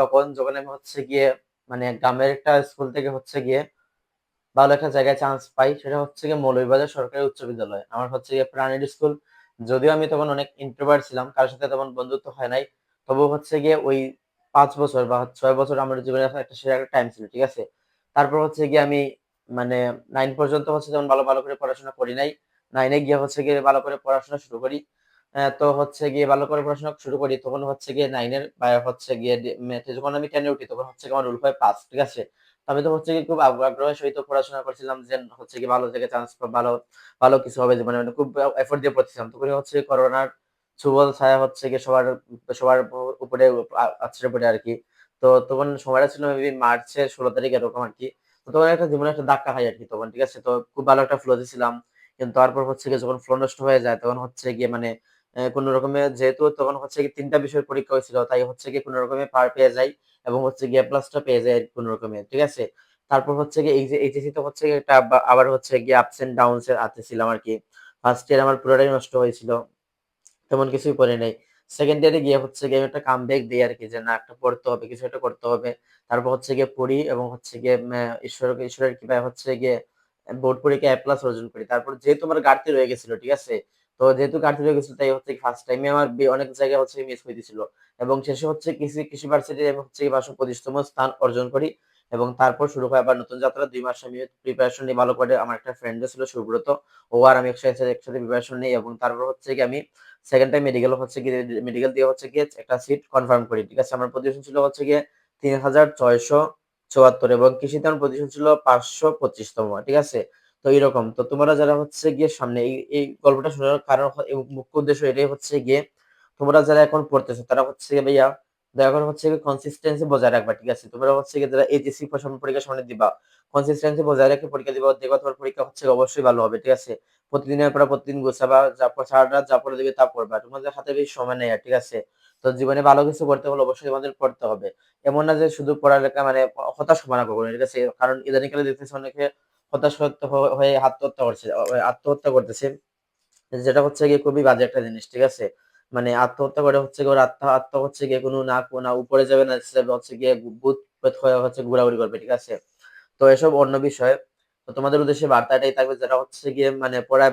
তখন যখন আমি হচ্ছে গিয়ে মানে গ্রামের একটা স্কুল থেকে হচ্ছে গিয়ে ভালো একটা জায়গায় চান্স পাই, সেটা হচ্ছে গিয়ে মৌলভীবাজার সরকারি উচ্চ বিদ্যালয়। আমার হচ্ছে গিয়ে প্রাইমারি স্কুল। যদিও আমি তখন অনেক ইন্ট্রোভার্ট ছিলাম, কারোর সাথে তেমন বন্ধুত্ব হয় নাই, তবুও হচ্ছে গিয়ে ওই 5 বছর বা 6 বছর আমার জীবনে একটা সেরা একটা টাইম ছিল, ঠিক আছে। তারপর হচ্ছে গিয়ে আমি মানে 9 পর্যন্ত হচ্ছে যেমন ভালো ভালো করে পড়াশোনা করি নাই। 9-এ গিয়ে হচ্ছে গিয়ে ভালো করে পড়াশোনা শুরু করি। তো হচ্ছে গিয়ে ভালো করে পড়াশোনা শুরু করি, তখন হচ্ছে গিয়ে 9-এর বা হচ্ছে গিয়ে ম্যাথে যখন আমি 10-এ উঠি তখন হচ্ছে গিয়ে আমার রুল হয় 5, ঠিক আছে। আমি তো হচ্ছে কি খুব আগ্রহের সহিত পড়াশোনা করছিলাম যে হচ্ছে কি ভালো জায়গায় চান্স ভালো ভালো কিছু হবে জীবনে, মানে খুব এফোর্ট দিয়ে পড়ছিলাম। তখন হচ্ছে করোনার সুবল ছায়া হচ্ছে কি সবার সবার উপরে আছড়ে পড়ে আর কি। তো তখন সময়টা ছিল মেবি মার্চের 16 তারিখ এরকম আর কি। তো তখন একটা জীবনে একটা ধাক্কা খাই আর কি তখন, ঠিক আছে। তো খুব ভালো একটা ফ্লোতে ছিলাম, কিন্তু তারপর হচ্ছে গিয়ে যখন ফ্লো নষ্ট হয়ে যায় তখন হচ্ছে গিয়ে মানে কোন রকমে, যেহেতু তখন হচ্ছে কি 3টা বিষয়ের পরীক্ষা হয়েছিল, তাই হচ্ছে কি কোন রকমে পার পেয়ে যাই এবং হচ্ছে গিয়ে প্লাসটা পেয়ে যায় কোন রকমে, ঠিক আছে। তারপর হচ্ছে গিয়ে এই যে এইচএসসি তো হচ্ছে গিয়ে একটা আবার হচ্ছে গিয়ে আপস এন্ড ডাউনস এর হাতে ছিলাম আর কি। ফার্স্ট ইয়ার আমার পুরোটাই নষ্ট হয়েছিল, তেমন কিছুই পড়ি নাই। সেকেন্ড ইয়ারে গিয়ে হচ্ছে গিয়ে আমি একটা কামব্যাক দেই আরকি, যে না একটা পড়তে হবে, কিছু একটা করতে হবে। তারপর হচ্ছে গিয়ে পড়ি এবং হচ্ছে গিয়ে ঈশ্বরের কৃপায় হচ্ছে গিয়ে বোর্ড পরীক্ষায় এ প্লাস অর্জন করি। তারপর যেহেতু আমার ঘাটতি রয়ে গেছিল, ঠিক আছে? তো যেহেতু ঘাটতি রয়ে গেছিল তাই হচ্ছে ফার্স্ট টাইমে আমার অনেক জায়গায় হচ্ছে মিস হইতেছিল। এবং শেষে হচ্ছে কৃষি ভার্সিটিতে আমি হচ্ছে 525তম স্থান অর্জন করি। এবং তারপর শুরু হয় আবার নতুন যাত্রা। ২ মাস আমি প্রিপারেশন নিই ভালো করে। আমার একটা ফ্রেন্ড ছিল সুব্রত। ও আর আমি একসাথে প্রিপারেশন নিই এবং তারপর হচ্ছে গিয়ে আমি সেকেন্ড টাইম মেডিকেল দিয়ে হচ্ছে গিয়ে একটা সিট কনফার্ম করি, ঠিক আছে। আমার পজিশন ছিল হচ্ছে গিয়ে 3674 এবং কৃষিতে আমার পজিশন ছিল 525তম, ঠিক আছে। তো এরকম তো তোমরা যারা হচ্ছে গিয়ে সামনে এই গল্পটা শোনার কারণ মুখ্য উদ্দেশ্য এটাই হচ্ছে গিয়ে তোমরা যারা এখন পড়তেছো তারা হচ্ছে গিয়ে ভাইয়া দয়া করে হচ্ছে গিয়ে কনসিস্টেন্সি বজায় রাখবা, ঠিক আছে। তোমরা হচ্ছে গিয়ে যারা এইচএসসি পরীক্ষা সামনে দিবা, কনসিস্টেন্সি বজায় রেখে পরীক্ষা দিবা, দেখবা তোমার পরীক্ষা হচ্ছে অবশ্যই ভালো হবে, ঠিক আছে। প্রতিদিনের পর প্রতিদিন গোছাবা, সারাটা রাত যা পড়ে দিবে তা পড়বা। তোমাদের হাতে বেশি সময় নেই আর, ঠিক আছে। তো জীবনে ভালো কিছু করতে হলে অবশ্যই তোমাদের পড়তে হবে। এমন না যে শুধু পড়ালেখা মানে হতাশ হবা না কখনো, ঠিক আছে। কারণ ইদানিং কালে দেখতেছি অনেকে হতাশ হয়ে আত্মহত্যা করতেছে, যেটা হচ্ছে গিয়ে খুবই বাজে একটা জিনিস, ঠিক আছে। মানে আত্মহত্যা করে হচ্ছে গিয়ে ওর আত্মা হচ্ছে গিয়ে কোনো না উপরে যাবে না হচ্ছে গিয়ে ভূত প্রেত হয়ে হচ্ছে ঘোরাঘুরি করবে, ঠিক আছে। তো এসব অন্য বিষয়। তো তোমাদের উদ্দেশ্যে বার্তা এটাই থাকবে, যারা হচ্ছে গিয়ে মানে পড়ায়